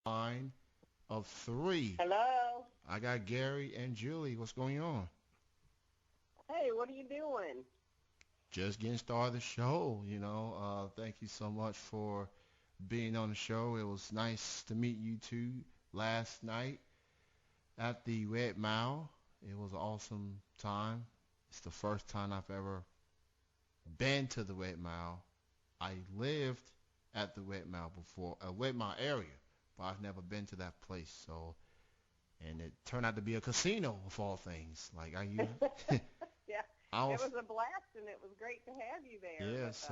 line of three. Hello. I got Gary and Julie. What's going on? Hey, what are you doing? Just getting started the show. Thank you so much for being on the show. It was nice to meet you two last night at the Red Mile. It was an awesome time. It's the first time I've ever been to the Red Mile. I lived at the Red Mile before, Red Mile area, but I've never been to that place. So, and it turned out to be a casino of all things. Like Yeah, I it was, was a blast, and it was great to have you there yeah. with us.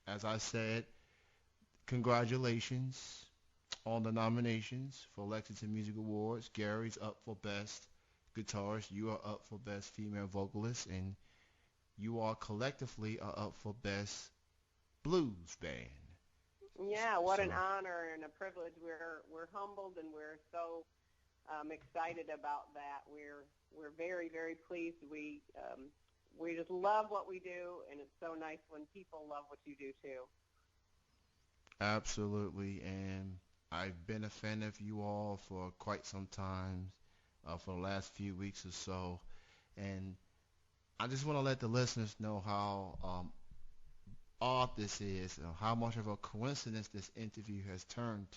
As I said, congratulations on the nominations for Lexington Music Awards. Gary's up for Best Guitarist. You are up for Best Female Vocalist, and you all collectively are up for Best Blues Band. Yeah, what an So honor and a privilege. We're humbled, and we're so excited about that. We're very very pleased. We just love what we do, and it's so nice when people love what you do too. absolutely, and I've been a fan of you all for quite some time, for the last few weeks or so, and I just want to let the listeners know how odd this is, how much of a coincidence this interview has turned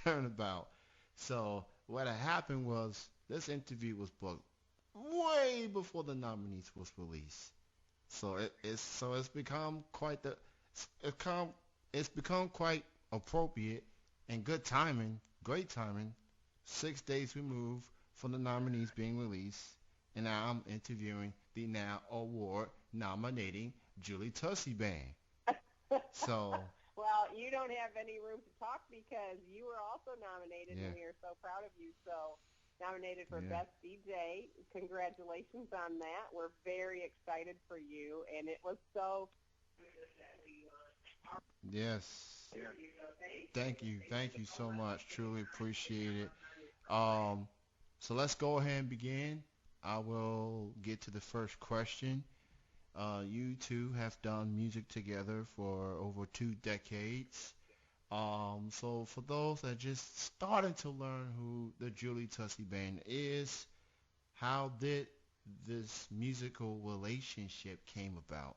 about. So what had happened was this interview was booked way before the nominees was released. So it's become quite the it's become it's become quite appropriate and good timing, great timing. 6 days removed from the nominees being released, and now I'm interviewing the now award nominating Julie Tussey band. So Well, you don't have any room to talk because you were also nominated, and yeah, we are so proud of you. So, nominated for yeah, Best DJ. Congratulations on that. We're very excited for you, and it was so. yes. There you go. Thank you so much. Truly appreciate it. Um, so let's go ahead and begin. I will get to the first question. You two have done music together for over 2 decades. So for those that just starting to learn who the Julie Tussey Band is, how did this musical relationship came about?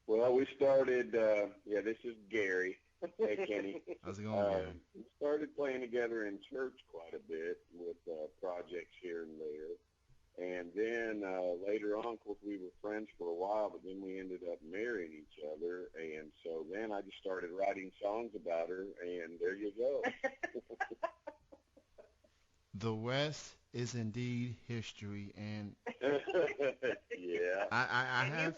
Well, we started, this is Gary. Hey, Kenny. How's it going, Gary? We started playing together in church quite a bit with projects here and there. And then later on, of course, we were friends for a while, but then we ended up marrying each other. And so then I just started writing songs about her, and there you go. The West is indeed history, and Yeah. I And have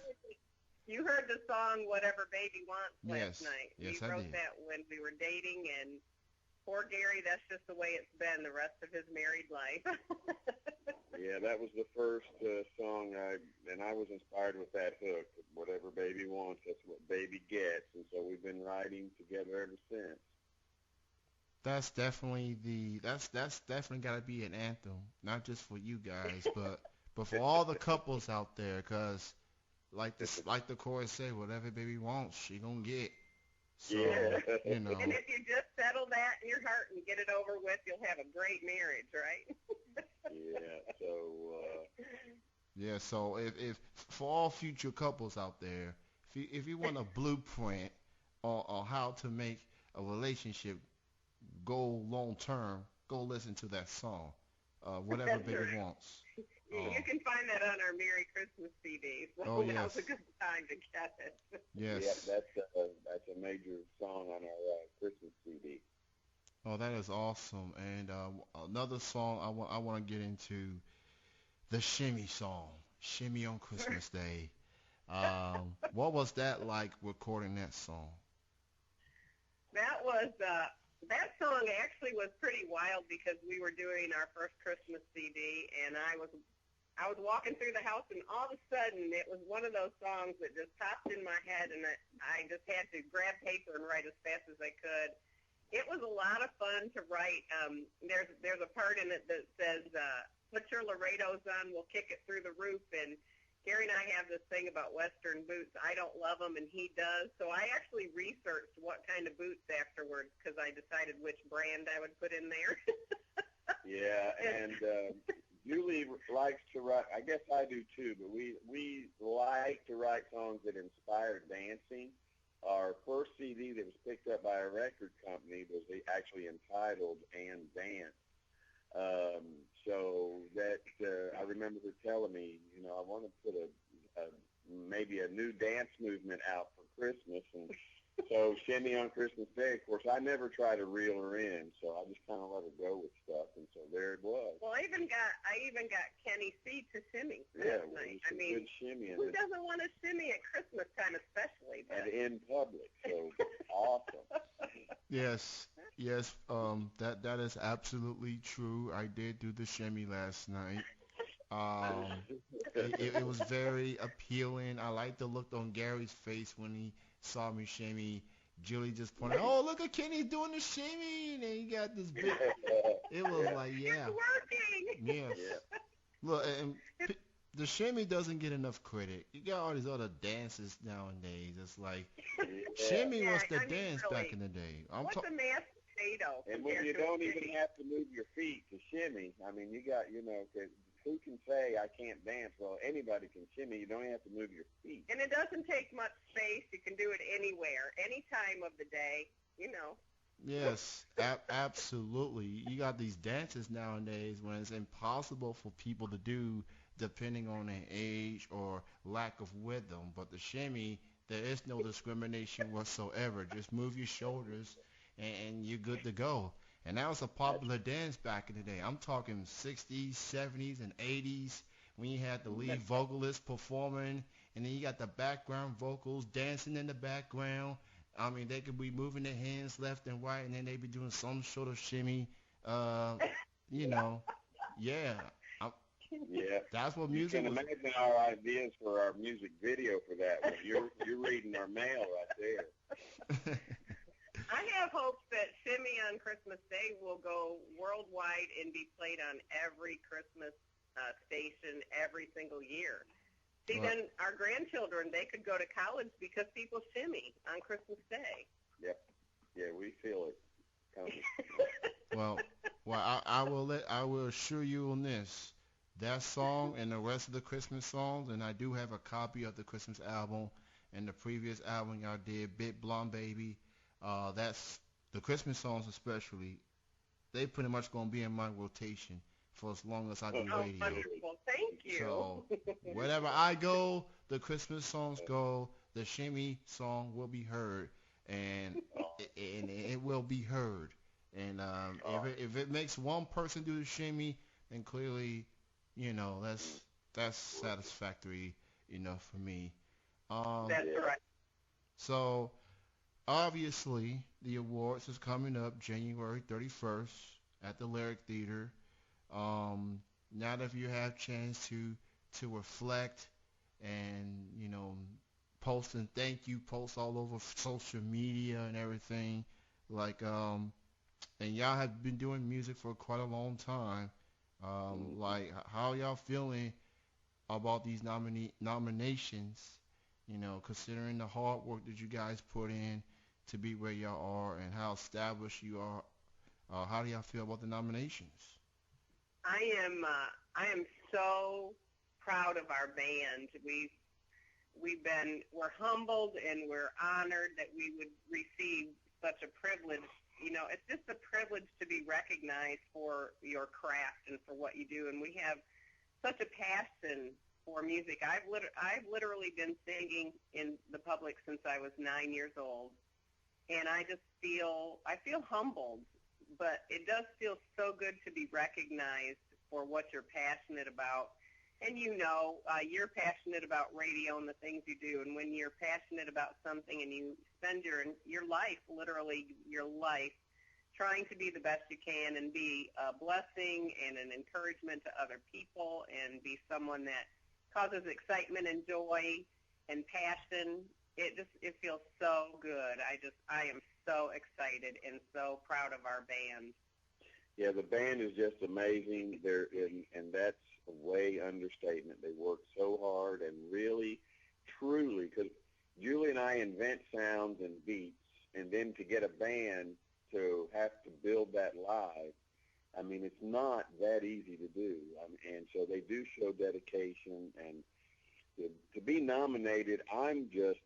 you heard the song "Whatever Baby Wants" last yes, night. We yes I wrote did. that when we were dating, and poor Gary, that's just the way it's been the rest of his married life. Yeah, that was the first song and I was inspired with that hook. Whatever baby wants, that's what baby gets. And so we've been writing together ever since. That's definitely got to be an anthem, not just for you guys, but for all the couples out there, 'cause like the chorus say, whatever baby wants, she gonna get. Yeah. So you And know, if you just settle that in your heart and get it over with, you'll have a great marriage, right? Yeah. So, yeah. So if for all future couples out there, if you want a blueprint on how to make a relationship go long term, go listen to that song, whatever That's baby right. wants. You can find that on our Merry Christmas CD, so Oh now's a yes, good time to get it. yeah, yes. that's a major song on our Christmas CD. Oh, that is awesome. And another song I want to get into the Shimmy song, Shimmy on Christmas Day. What was that like recording that song? That was that song actually was pretty wild because we were doing our first Christmas CD, and I was walking through the house, and all of a sudden it was one of those songs that just popped in my head, and I just had to grab paper and write as fast as I could. It was a lot of fun to write. There's a part in it that says, "Put your Laredos on, we'll kick it through the roof," and Gary and I have this thing about Western boots. I don't love them, and he does. So I actually researched what kind of boots afterwards because I decided which brand I would put in there. Yeah, and Julie likes to write. I guess I do too, but we like to write songs that inspire dancing. Our first CD that was picked up by a record company was actually entitled "And Dance." So that I remember her telling me, I want to put maybe a new dance movement out for Christmas, and so Shimmy on Christmas Day. Of course, I never try to reel her in, so I just kind of let her go with stuff, and so there it was. Well, I even got Kenny C to shimmy Yeah, last night. I good mean, shimmy who doesn't want to shimmy at Christmas time, especially? And in public, so awesome. Yes, yes, that is absolutely true. I did do the shimmy last night. Um, it was very appealing. I like the look on Gary's face when he saw me shimmy. Julie just pointed, oh, look at Kenny doing the shimmy, and then he got this big. It was like, yeah, It's working. yes. Yeah. Look, and the shimmy doesn't get enough credit. You got all these other dances nowadays. It's like shimmy Yeah, was the I mean, dance really, back in the day. what's a mashed potato? And when compared you to a don't even shimmy? have to move your feet to shimmy, I mean, you got, 'cause who can say I can't dance? Well, anybody can shimmy. You don't have to move your feet. And it doesn't take much space. You can do it anywhere, any time of the day. Yes, absolutely. You got these dances nowadays when it's impossible for people to do depending on their age or lack of rhythm. But the shimmy, there is no discrimination whatsoever. Just move your shoulders and you're good to go. And that was a popular dance back in the day. I'm talking 60s, 70s, and 80s when you had the lead vocalist performing and then you got the background vocals dancing in the background. I mean, they could be moving their hands left and right, and then they be doing some sort of shimmy. Uh, you know, yeah, I, Yeah. that's what You music can was. imagine our ideas for our music video for that one. You're reading our mail right there. I have hopes that Shimmy on Christmas Day will go worldwide and be played on every Christmas station every single year. See, Well, then our grandchildren, they could go to college because people shimmy on Christmas Day. Yep. Yeah, we feel it coming. well, I will assure you on this. That song and the rest of the Christmas songs, and I do have a copy of the Christmas album and the previous album y'all did, Big Blonde Baby. That's the Christmas songs especially. They pretty much gonna be in my rotation for as long as I do Oh, radio. wonderful. Thank you. So wherever I go, the Christmas songs go. The shimmy song will be heard, and it will be heard. And if it makes one person do the shimmy, then clearly, that's satisfactory enough for me. That's right. So obviously, the awards is coming up January 31st at the Lyric Theater. Um, Now that you have chance to reflect and posting thank you posts all over social media and everything, like and y'all have been doing music for quite a long time. Like how y'all feeling about these nominations? Considering the hard work that you guys put in to be where y'all are and how established you are. How do y'all feel about the nominations? I am so proud of our band. We're humbled and we're honored that we would receive such a privilege. It's just a privilege to be recognized for your craft and for what you do. And we have such a passion for music. I've literally been singing in the public since I was 9 years old, and I feel humbled. But it does feel so good to be recognized for what you're passionate about. And you're passionate about radio and the things you do. And when you're passionate about something and you spend your life, literally your life, trying to be the best you can and be a blessing and an encouragement to other people and be someone that causes excitement and joy and passion, it feels so good. I am so excited and so proud of our band. Yeah, the band is just amazing. And that's a way understatement. They work so hard and really, truly, because Julie and I invent sounds and beats, and then to get a band to have to build that live, I mean, it's not that easy to do. And so they do show dedication, and to be nominated, I'm just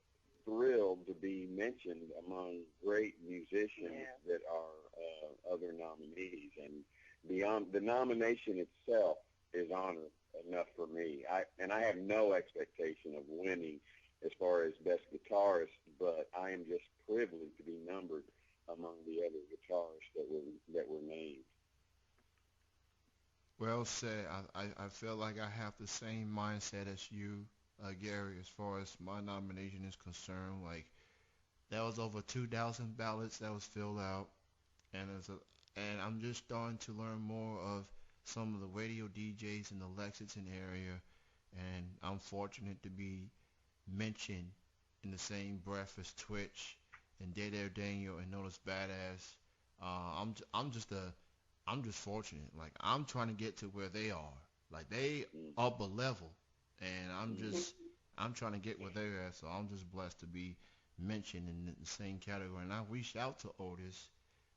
thrilled to be mentioned among great musicians that are other nominees. And beyond the nomination itself is honor enough for me. I have no expectation of winning as far as best guitarist, but I am just privileged to be numbered among the other guitarists that were named. Well said. I feel like I have the same mindset as you, Gary, as far as my nomination is concerned. Like, that was over 2,000 ballots that was filled out, and I'm just starting to learn more of some of the radio DJs in the Lexington area, and I'm fortunate to be mentioned in the same breath as Twitch and Dead Air Daniel and Notice Badass. I'm just I'm just fortunate. Like, I'm trying to get to where they are. Like, they up a level, and I'm trying to get where they're at. So I'm just blessed to be mentioned in the same category. And I reached out to Otis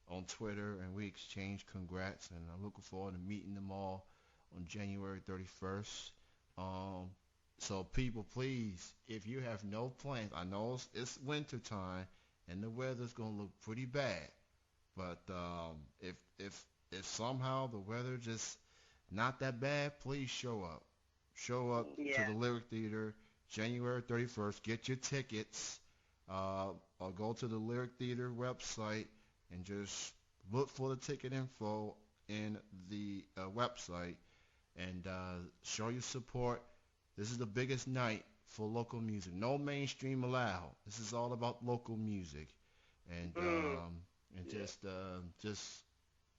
on Twitter, and we exchanged congrats, and I'm looking forward to meeting them all on January 31st. Um, so people, please, if you have no plans, I know it's winter time, and the weather's gonna look pretty bad. But if somehow the weather just not that bad, please show up. Show up to Yeah. the Lyric Theater January 31st. Get your tickets. Or go to the Lyric Theater website and just look for the ticket info in the website and show your support. This is the biggest night for local music. No mainstream allowed. This is all about local music, and Mm.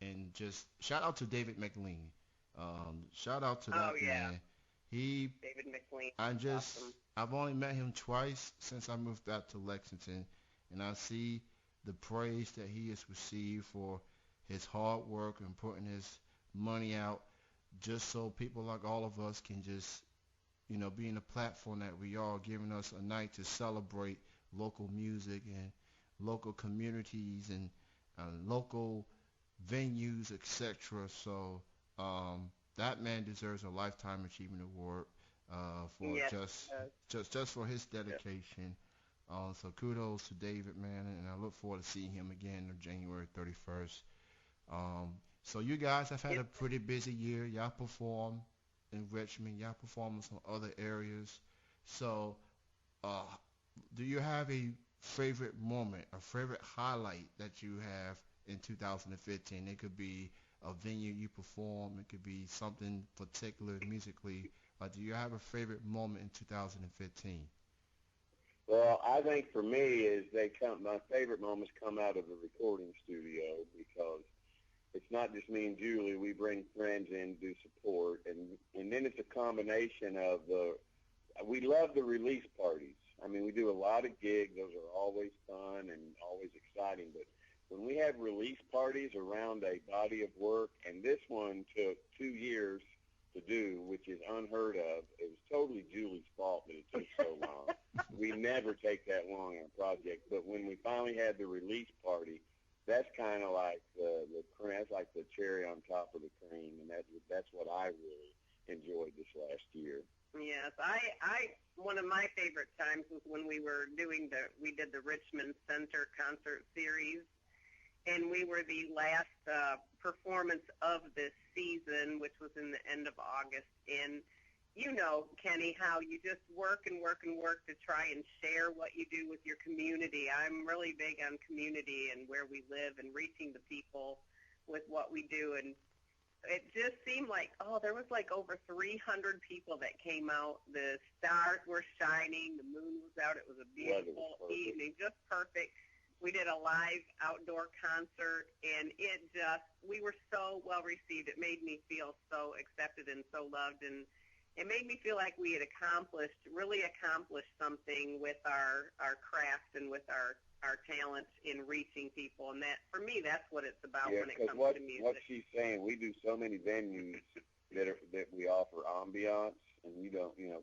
and just shout out to David McLean. Shout out to Oh that yeah, man. He David McLean. I just Awesome. I've only met him twice since I moved out to Lexington, and I see the praise that he has received for his hard work and putting his money out just so people like all of us can just be in a platform that we are, giving us a night to celebrate local music and local communities and local venues, etc. So that man deserves a lifetime achievement award for Yes. just for his Yeah. dedication. So kudos to David, man, and I look forward to seeing him again on January 31st. So you guys have had Yes. a pretty busy year. Y'all perform in Richmond. Y'all perform in some other areas. So, uh, do you have a favorite moment, a favorite highlight that you have in 2015? It could be a venue you perform. It could be something particular musically. Do you have a favorite moment in 2015? Well, I think for me is my favorite moments come out of the recording studio because it's not just me and Julie. We bring friends in to support, and then it's a combination of we love the release parties. I mean, we do a lot of gigs. Those are always fun and always exciting. But when we have release parties around a body of work, and this one took 2 years to do, which is unheard of. It was totally Julie's fault that it took so long. We never take that long on a project. But when we finally had the release party, that's kind of like the cream. That's like the cherry on top of the cream, and that's what I really enjoyed this last year. Yes, I one of my favorite times was when we did the Richmond Center concert series, and we were the last performance of this season, which was in the end of August. And you know, Kenny, how you just work and work and work to try and share what you do with your community. I'm really big on community and where we live and reaching the people with what we do. And it just seemed like, there was like over 300 people that came out. The stars were shining. The moon was out. It was a beautiful evening, just perfect. We did a live outdoor concert, and we were so well received. It made me feel so accepted and so loved, and it made me feel like we had really accomplished something with our craft and with our our talents in reaching people, and that for me that's what it's about Yeah, when it because comes what to music. she's saying, we do so many venues that we offer ambiance, and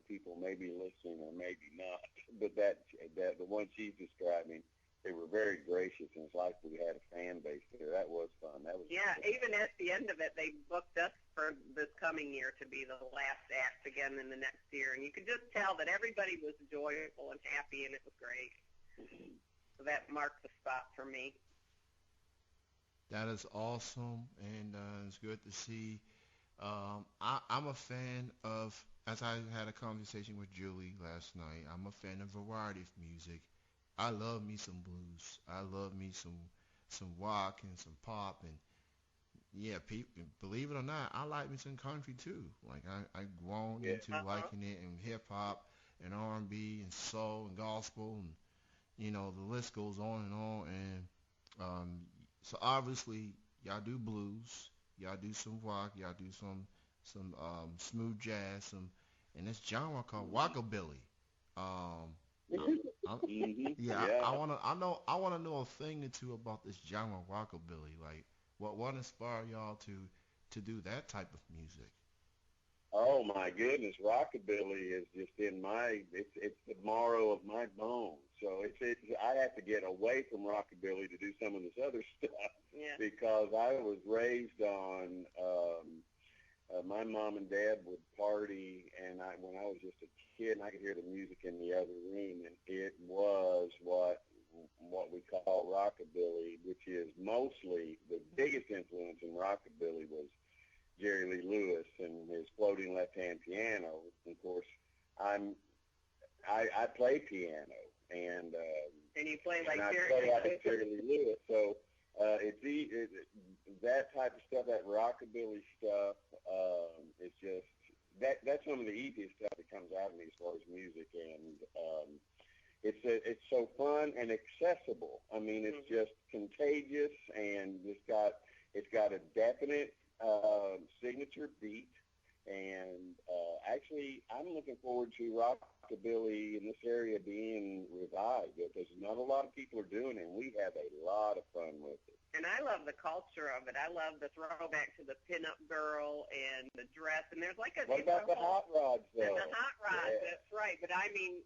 people may be listening or maybe not, but that the one she's describing, they were very gracious, and it's like we had a fan base there. That was fun. That was Even at the end of it, they booked us for this coming year to be the last act again in the next year, and you could just tell that everybody was joyful and happy, and it was great. So that marked the spot for me. That is awesome, and it's good to see. I'm a fan of, as I had a conversation with Julie last night, I'm a fan of variety of music. I love me some blues. I love me some rock and some pop, and yeah, people, believe it or not, I like me some country too. Like I grown into liking it, and hip hop and R&B and soul and gospel, and the list goes on and on. And so obviously y'all do blues, y'all do some rock, y'all do some smooth jazz, and this genre called rockabilly. Um, yeah, I wanna know a thing or two about this genre rockabilly. Like, what inspired y'all to do that type of music? Oh my goodness, rockabilly is just in it's the marrow of my bones. So I have to get away from rockabilly to do some of this other stuff because I was raised on my mom and dad would party, and when I was just a kid, and I could hear the music in the other room, and it was what we call rockabilly, which is mostly the biggest influence in rockabilly was Jerry Lee Lewis and his floating left-hand piano. And of course, I play piano, and you play like Jerry Lee Lewis. So that type of stuff, that rockabilly stuff, is just that's some of the easiest stuff that comes out of me as far as music, and it's so fun and accessible. I mean, it's just contagious, and it's got a definite signature beat, and actually, I'm looking forward to rockabilly in this area being revived because not a lot of people are doing it, and we have a lot of fun with it. And I love the culture of it. I love the throwback to the pinup girl and the dress. And there's like What about the hot rods, though? And the hot rods, that's right. But I mean,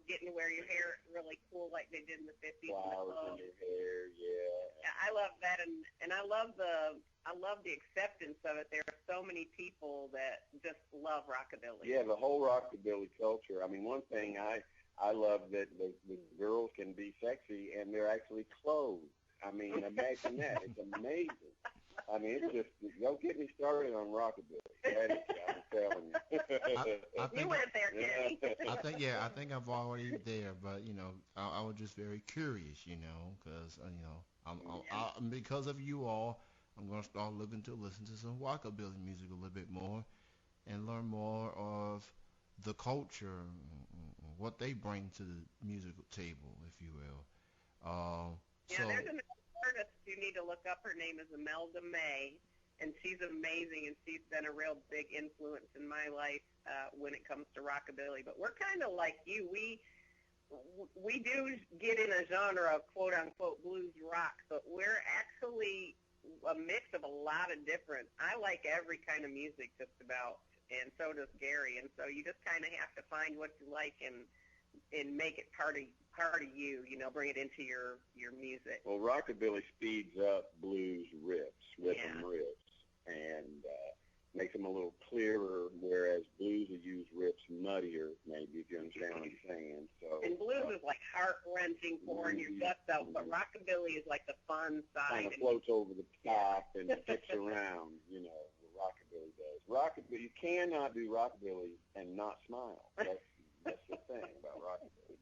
getting to wear your hair really cool like they did in the 50s. Flowers in your hair, yeah. I love that, and I love the acceptance of it. There are so many people that just love rockabilly. Yeah, the whole rockabilly culture. I mean, one thing I love that the girls can be sexy and they're actually clothed. I mean, imagine that. It's amazing. I mean, it's just, don't get me started on rockabilly. I'm telling you. I think, you went there, Kenny. I think I've already there, but, I was just very curious, because, because of you all, I'm going to start looking to listen to some rockabilly music a little bit more and learn more of the culture, what they bring to the musical table, if you will. There's an artist you need to look up. Her name is Imelda May, and she's amazing, and she's been a real big influence in my life when it comes to rockabilly. But we're kind of like you. We do get in a genre of quote-unquote blues rock, but we're actually a mix of a lot of different. I like every kind of music just about, and so does Gary. And so you just kind of have to find what you like and make it part of you, bring it into your music. Well, rockabilly speeds up blues rhythm riffs, and makes them a little clearer, whereas blues will use riffs muddier, maybe, if you understand what I'm saying. So, and blues is like heart-wrenching, pouring your guts out, but rockabilly is like the fun side. Kind of floats over the top and sticks around, what rockabilly does. Rockabilly, you cannot do rockabilly and not smile. That's the thing about rockabilly.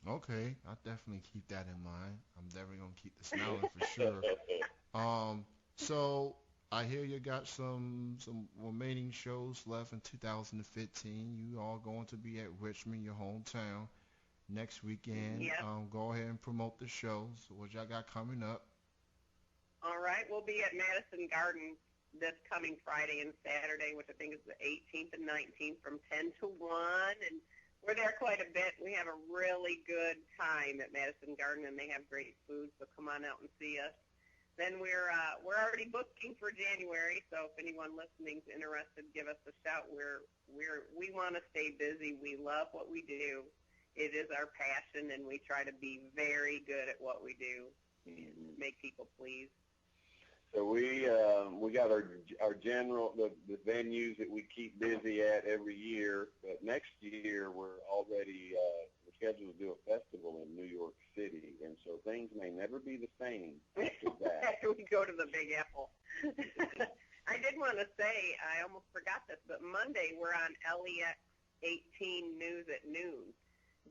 Okay, I'll definitely keep that in mind. I'm definitely gonna keep the smiling for sure. So I hear you got some remaining shows left in 2015. You all going to be at Richmond, your hometown, next weekend. Yep. Go ahead and promote the shows. What y'all got coming up? All right, we'll be at Madison Garden this coming Friday and Saturday, which I think is the 18th and 19th from 10 to 1, and We're there quite a bit. We have a really good time at Madison Garden, and they have great food. So come on out and see us. Then we're already booking for January. So if anyone listening's interested, give us a shout. We want to stay busy. We love what we do. It is our passion, and we try to be very good at what we do and make people pleased. So we got our general the venues that we keep busy at every year. But next year we're already scheduled to do a festival in New York City, and so things may never be the same after that. After we go to the Big Apple. I did want to say, I almost forgot this, but Monday we're on LEX 18 News at noon,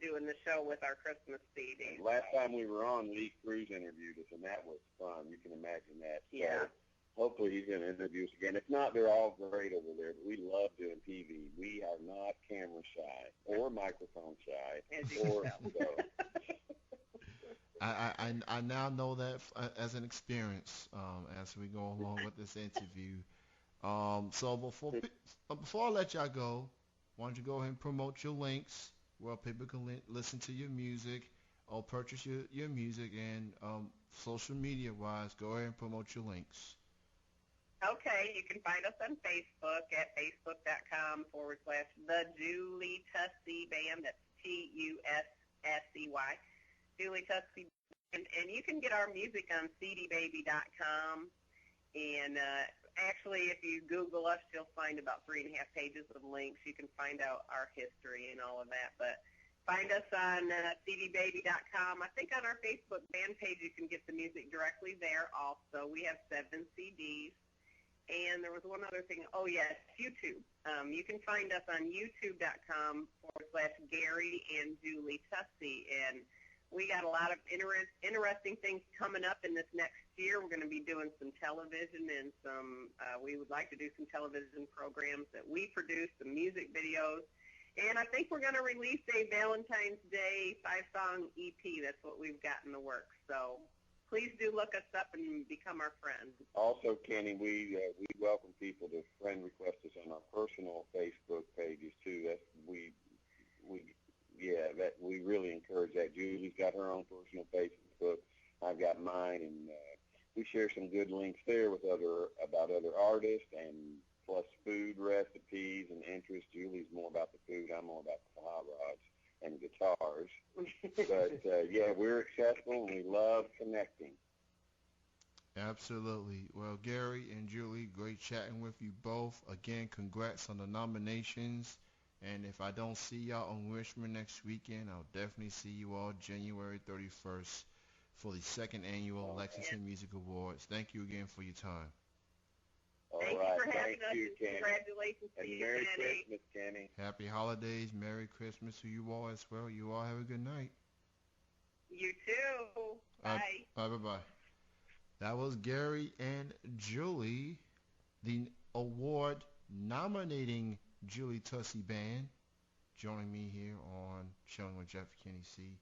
doing the show with our Christmas CD. Last time we were on, Lee Cruz interviewed us, and that was fun. You can imagine that. Yeah. So hopefully he's going to interview us again. If not, they're all great over there, but we love doing TV. We are not camera shy or microphone shy. As you or can so. I now know that as an experience as we go along with this interview. So before I let y'all go, why don't you go ahead and promote your links where people can listen to your music or purchase your music, and social media wise, go ahead and promote your links. Okay, you can find us on Facebook at facebook.com/The Julie Tussey Band. That's Tussey. Julie Tussey Band. And you can get our music on cdbaby.com. And actually, if you Google us, you'll find about 3.5 pages of links. You can find out our history and all of that. But find us on cdbaby.com. I think on our Facebook band page, you can get the music directly there also. We have 7 CDs. And there was one other thing. Oh, yes, YouTube. You can find us on youtube.com/Gary and Julie Tussey. And we got a lot of interesting things coming up in this next year. We're going to be doing some television and we would like to do some television programs that we produce, some music videos. And I think we're going to release a Valentine's Day 5-song EP. That's what we've got in the works. So please do look us up and become our friends. Also, Kenny, we welcome people to friend request us on our personal Facebook pages too. That we really encourage that. Julie's got her own personal Facebook. I've got mine, and we share some good links there about other artists, and plus food recipes and interests. Julie's more about the food. I'm more about the hot rods and guitars. But we're accessible, and we love connecting. Absolutely. Well, Gary and Julie, great chatting with you both. Again, congrats on the nominations. And if I don't see y'all on Richmond next weekend, I'll definitely see you all January 31st for the 2nd annual Lexington Music Awards. Thank you again for your time. Thank you for having us. Congratulations to you, Merry Kenny. Christmas, Kenny. Happy holidays. Merry Christmas to you all as well. You all have a good night. You too. Bye. Bye-bye. That was Gary and Julie, the award nominating Julie Tussey Band, joining me here on Chilling with Jeff Kenny C.